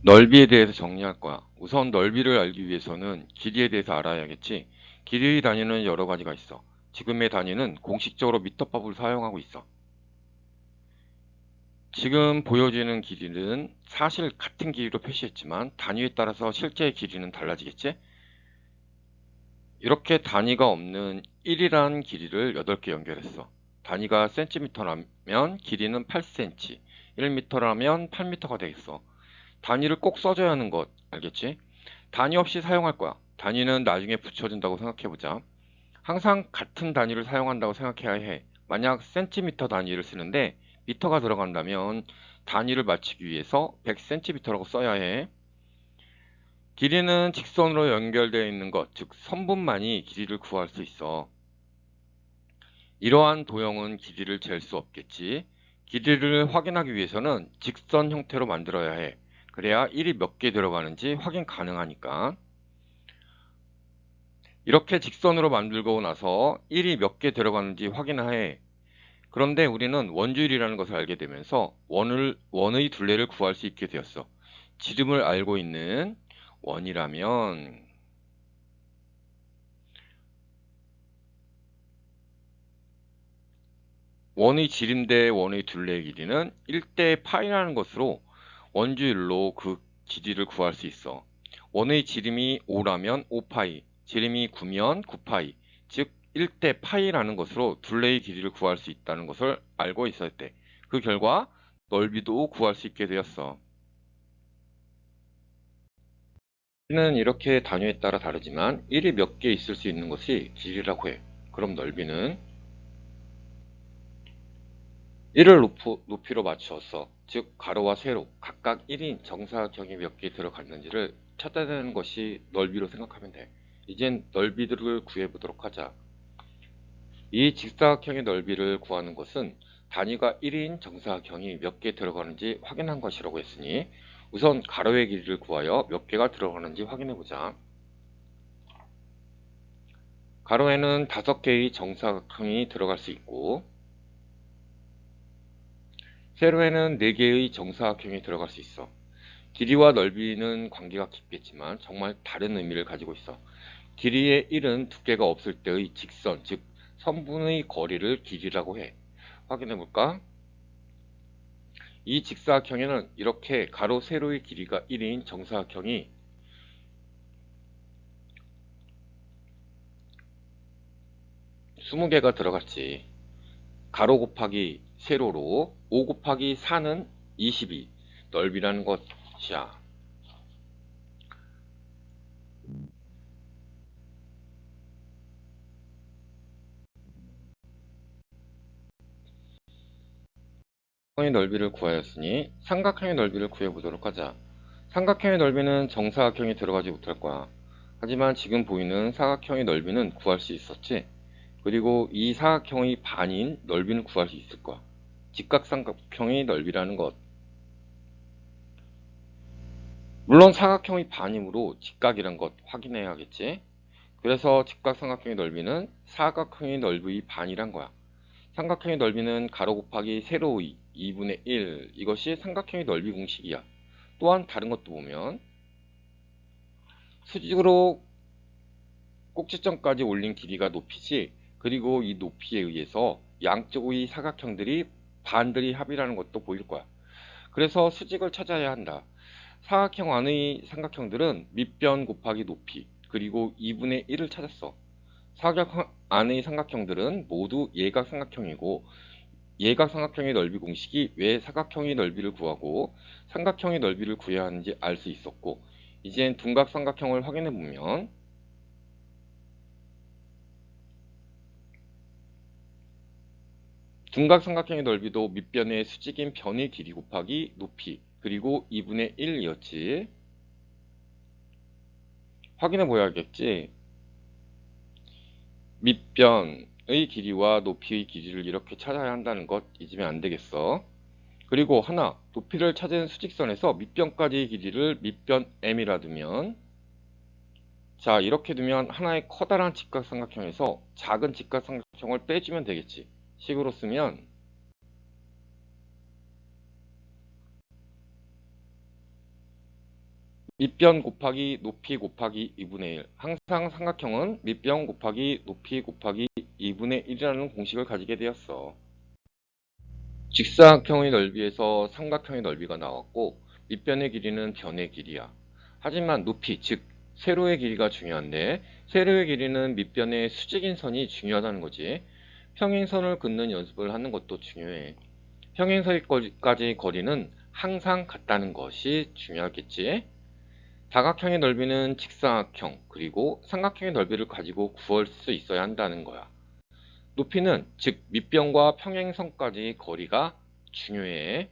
넓이에 대해서 정리할 거야. 우선 넓이를 알기 위해서는 길이에 대해서 알아야겠지. 길이의 단위는 여러 가지가 있어. 지금의 단위는 공식적으로 미터법을 사용하고 있어. 지금 보여지는 길이는 사실 같은 길이로 표시했지만 단위에 따라서 실제 길이는 달라지겠지? 이렇게 단위가 없는 1이라는 길이를 8개 연결했어. 단위가 cm라면 길이는 8cm, 1m라면 8m가 되겠어. 단위를 꼭 써줘야 하는 것 알겠지? 단위 없이 사용할 거야. 단위는 나중에 붙여준다고 생각해보자. 항상 같은 단위를 사용한다고 생각해야 해. 만약 센티미터 단위를 쓰는데 미터가 들어간다면 단위를 맞추기 위해서 100cm라고 써야 해. 길이는 직선으로 연결되어 있는 것, 즉 선분만이 길이를 구할 수 있어. 이러한 도형은 길이를 잴 수 없겠지. 길이를 확인하기 위해서는 직선 형태로 만들어야 해. 그래야 1이 몇 개 들어가는지 확인 가능하니까. 이렇게 직선으로 만들고 나서 1이 몇 개 들어가는지 확인해. 그런데 우리는 원주율이라는 것을 알게 되면서 원의 둘레를 구할 수 있게 되었어. 지름을 알고 있는 원이라면 원의 지름 대 원의 둘레의 길이는 1대 파이라는 것으로 원주율로 그 길이를 구할 수 있어. 원의 지름이 5라면 5파이, 지름이 9면 9파이, 즉 1대 파이라는 것으로 둘레의 길이를 구할 수 있다는 것을 알고 있어야 돼. 그 결과 넓이도 구할 수 있게 되었어. 길이는 이렇게 단위에 따라 다르지만 1이 몇 개 있을 수 있는 것이 길이라고 해. 그럼 넓이는 1을 높이로 맞추었어. 즉 가로와 세로 각각 1인 정사각형이 몇 개 들어갔는지를 찾아내는 것이 넓이로 생각하면 돼. 이젠 넓이들을 구해보도록 하자. 이 직사각형의 넓이를 구하는 것은 단위가 1인 정사각형이 몇 개 들어가는지 확인한 것이라고 했으니 우선 가로의 길이를 구하여 몇 개가 들어가는지 확인해보자. 가로에는 5개의 정사각형이 들어갈 수 있고 세로에는 4개의 정사각형이 들어갈 수 있어. 길이와 넓이는 관계가 깊겠지만 정말 다른 의미를 가지고 있어. 길이의 1은 두께가 없을 때의 직선, 즉 선분의 거리를 길이라고 해. 확인해 볼까? 이 직사각형에는 이렇게 가로, 세로의 길이가 1인 정사각형이 20개가 들어갔지. 가로 곱하기 세로로 5 곱하기 4는 22 넓이라는 것이야. 삼각형의 넓이를 구하였으니 삼각형의 넓이를 구해보도록 하자. 삼각형의 넓이는 정사각형이 들어가지 못할 거야. 하지만 지금 보이는 사각형의 넓이는 구할 수 있었지. 그리고 이 사각형의 반인 넓이는 구할 수 있을 거야. 직각삼각형의 넓이라는 것. 물론 사각형의 반이므로 직각이란 것 확인해야겠지. 그래서 직각삼각형의 넓이는 사각형의 넓이의 반이란 거야. 삼각형의 넓이는 가로 곱하기 세로의 2분의 1 이것이 삼각형의 넓이 공식이야. 또한 다른 것도 보면 수직으로 꼭지점까지 올린 길이가 높이지 그리고 이 높이에 의해서 양쪽의 사각형들이 반들이 합이라는 것도 보일 거야. 그래서 수직을 찾아야 한다. 사각형 안의 삼각형들은 밑변 곱하기 높이 그리고 2분의 1을 찾았어. 사각형 안의 삼각형들은 모두 예각삼각형이고 예각삼각형의 넓이 공식이 왜 사각형의 넓이를 구하고 삼각형의 넓이를 구해야 하는지 알 수 있었고 이젠 둔각삼각형을 확인해 보면 둔각삼각형의 넓이도 밑변의 수직인 변의 길이 곱하기 높이 그리고 2분의 1이었지. 확인해 보야겠지. 밑변의 길이와 높이의 길이를 이렇게 찾아야 한다는 것 잊으면 안 되겠어. 그리고 하나, 높이를 찾은 수직선에서 밑변까지의 길이를 밑변 m이라 두면 자 이렇게 두면 하나의 커다란 직각삼각형에서 작은 직각삼각형을 빼주면 되겠지. 식으로 쓰면 밑변 곱하기 높이 곱하기 2분의 1. 항상 삼각형은 밑변 곱하기 높이 곱하기 2분의 1이라는 공식을 가지게 되었어. 직사각형의 넓이에서 삼각형의 넓이가 나왔고 밑변의 길이는 변의 길이야. 하지만 높이, 즉 세로의 길이가 중요한데 세로의 길이는 밑변의 수직인 선이 중요하다는 거지. 평행선을 긋는 연습을 하는 것도 중요해. 평행선까지의 거리는 항상 같다는 것이 중요하겠지. 다각형의 넓이는 직사각형 그리고 삼각형의 넓이를 가지고 구할 수 있어야 한다는 거야. 높이는 즉 밑변과 평행선까지의 거리가 중요해.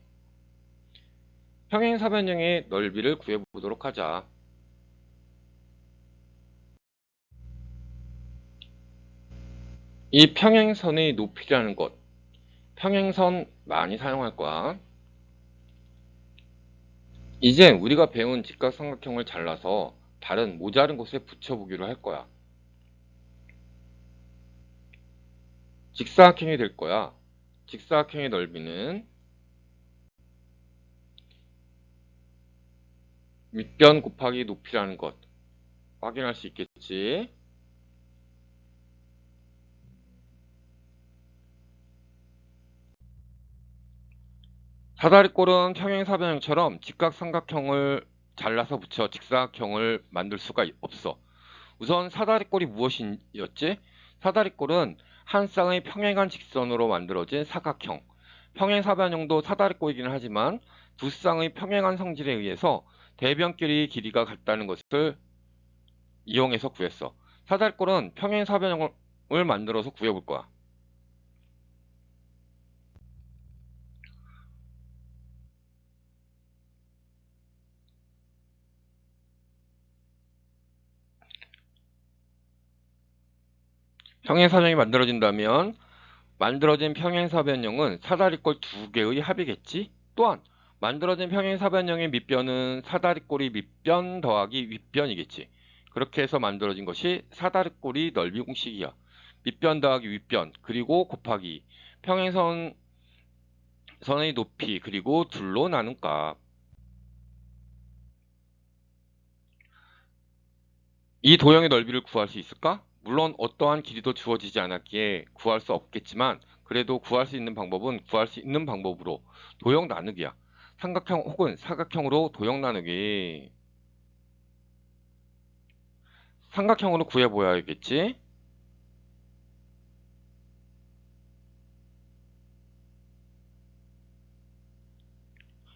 평행사변형의 넓이를 구해보도록 하자. 이 평행선의 높이라는 것, 평행선 많이 사용할 거야. 이제 우리가 배운 직각삼각형을 잘라서 다른 모자른 곳에 붙여보기로 할 거야. 직사각형이 될 거야. 직사각형의 넓이는 밑변 곱하기 높이라는 것 확인할 수 있겠지. 사다리꼴은 평행사변형처럼 직각삼각형을 잘라서 붙여 직사각형을 만들 수가 없어. 우선 사다리꼴이 무엇이었지? 사다리꼴은 한 쌍의 평행한 직선으로 만들어진 사각형. 평행사변형도 사다리꼴이긴 하지만 두 쌍의 평행한 성질에 의해서 대변끼리 길이가 같다는 것을 이용해서 구했어. 사다리꼴은 평행사변형을 만들어서 구해볼 거야. 평행사변형이 만들어진다면 만들어진 평행사변형은 사다리꼴 두 개의 합이겠지? 또한 만들어진 평행사변형의 밑변은 사다리꼴이 밑변 더하기 윗변이겠지. 그렇게 해서 만들어진 것이 사다리꼴이 넓이 공식이야. 밑변 더하기 윗변 그리고 곱하기 평행선의 높이 그리고 둘로 나눈 값. 이 도형의 넓이를 구할 수 있을까? 물론 어떠한 길이도 주어지지 않았기에 구할 수 없겠지만 그래도 구할 수 있는 방법은 구할 수 있는 방법으로 도형 나누기야. 삼각형 혹은 사각형으로 도형 나누기. 삼각형으로 구해보아야겠지?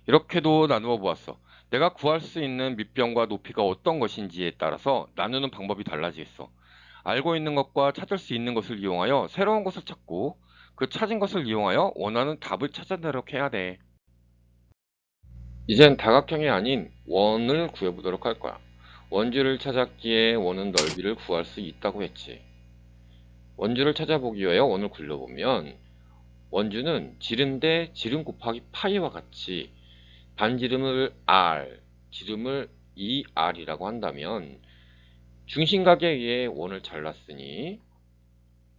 이렇게도 나누어 보았어. 내가 구할 수 있는 밑변과 높이가 어떤 것인지에 따라서 나누는 방법이 달라지겠어. 알고 있는 것과 찾을 수 있는 것을 이용하여 새로운 것을 찾고 그 찾은 것을 이용하여 원하는 답을 찾아내도록 해야 돼. 이젠 다각형이 아닌 원을 구해보도록 할 거야. 원주를 찾았기에 원은 넓이를 구할 수 있다고 했지. 원주를 찾아보기 위하여 원을 굴려보면 원주는 지름 대 지름 곱하기 파이와 같이 반지름을 r, 지름을 2r이라고 한다면 중심각에 의해 원을 잘랐으니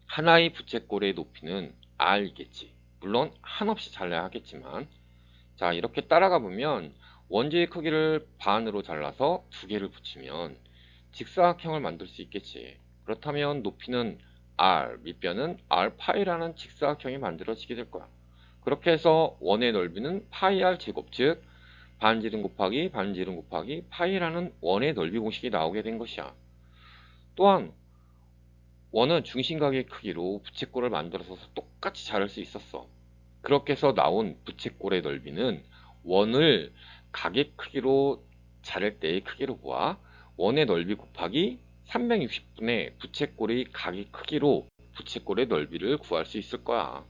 하나의 부채꼴의 높이는 r이겠지. 물론 한없이 잘라야 하겠지만 자, 이렇게 따라가 보면 원주의 크기를 반으로 잘라서 두 개를 붙이면 직사각형을 만들 수 있겠지. 그렇다면 높이는 r, 밑변은 r파이라는 직사각형이 만들어지게 될 거야. 그렇게 해서 원의 넓이는 파이 r 제곱, 즉 반지름 곱하기 반지름 곱하기 파이라는 원의 넓이 공식이 나오게 된 것이야. 또한 원은 중심각의 크기로 부채꼴을 만들어서 똑같이 자를 수 있었어. 그렇게 해서 나온 부채꼴의 넓이는 원을 각의 크기로 자를 때의 크기로 보아 원의 넓이 곱하기 360분의 부채꼴의 각의 크기로 부채꼴의 넓이를 구할 수 있을 거야.